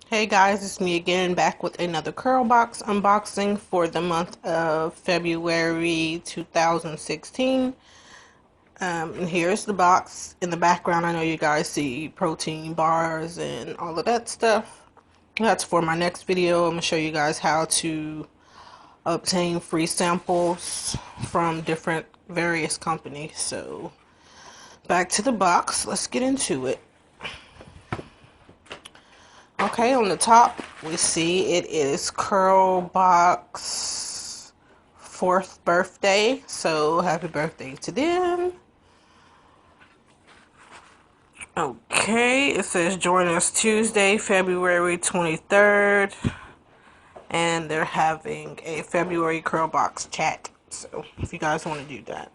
Hey guys, it's me again, back with another Curlbox unboxing for the month of February 2016. And here's the box. In the background, I know you guys see protein bars and all of that stuff. That's for my next video. I'm going to show you guys how to obtain free samples from different various companies. So, back to the box. Let's get into it. Okay, on the top, we see it is Curlbox 4th birthday, so happy birthday to them. Okay, it says join us Tuesday, February 23rd, and they're having a February Curlbox chat, so if you guys want to do that.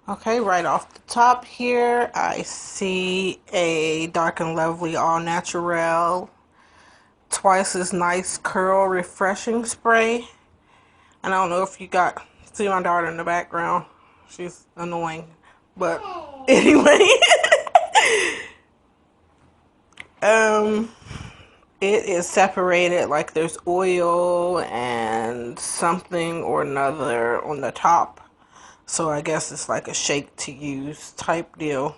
Okay, right off the top here, I see a Dark and Lovely All Natural Twice as Nice Curl Refreshing Spray. And I don't know if you see my daughter in the background. She's annoying. But anyway, it is separated, like there's oil and something or another on the top. So I guess it's like a shake to use type deal.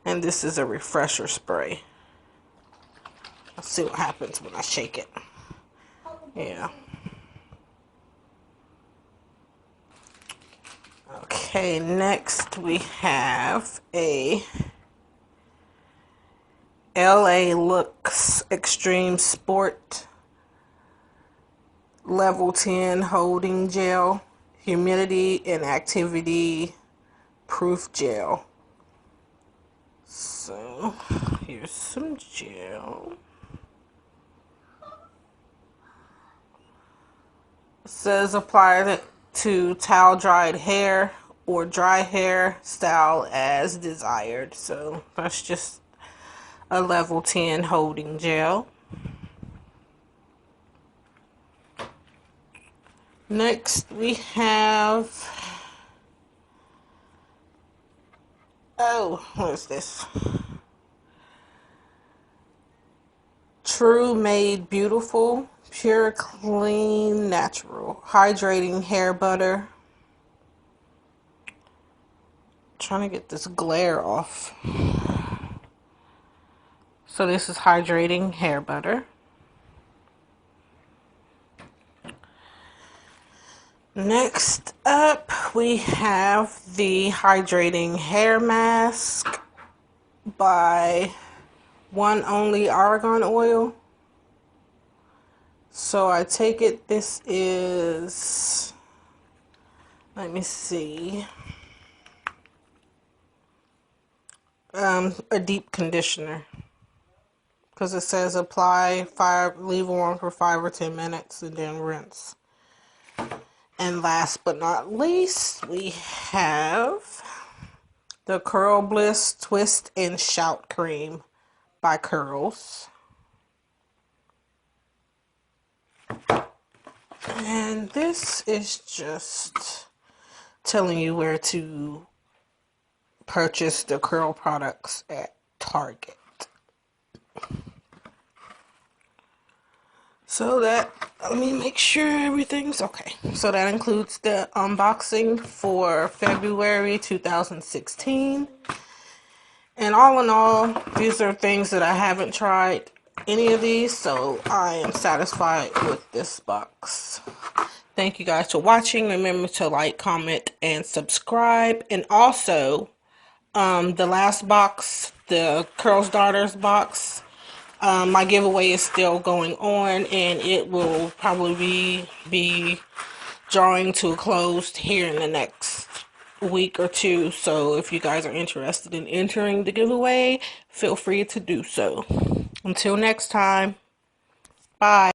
And this is a refresher spray. Let's see what happens when I shake it. Yeah. Okay, next we have a LA Looks Extreme Sport Level 10 Holding Gel, Humidity and Activity Proof Gel. So, here's some gel. It says apply it to towel dried hair or dry hair, style as desired. So, that's just a level 10 holding gel. Next we have, what is this? True Made Beautiful Pure Clean Natural Hydrating Hair Butter. Trying to get this glare off. So this is hydrating hair butter. Next up, we have the hydrating hair mask by One Only Argan Oil. So I take it this is, let me see, a deep conditioner. Because it says apply, leave on for 5 or 10 minutes and then rinse. And last but not least, we have the Curl Bliss Twist and Shout Cream by Curls. And this is just telling you where to purchase the curl products at Target. So let me make sure everything's okay. So that includes the unboxing for February 2016. And all in all, these are things that I haven't tried any of these, so I am satisfied with this box. Thank you guys for watching. Remember to like, comment, and subscribe. And also, the last box, the Curls Daughters box, my giveaway is still going on, and it will probably be drawing to a close here in the next week or two. So if you guys are interested in entering the giveaway, feel free to do so. Until next time, bye.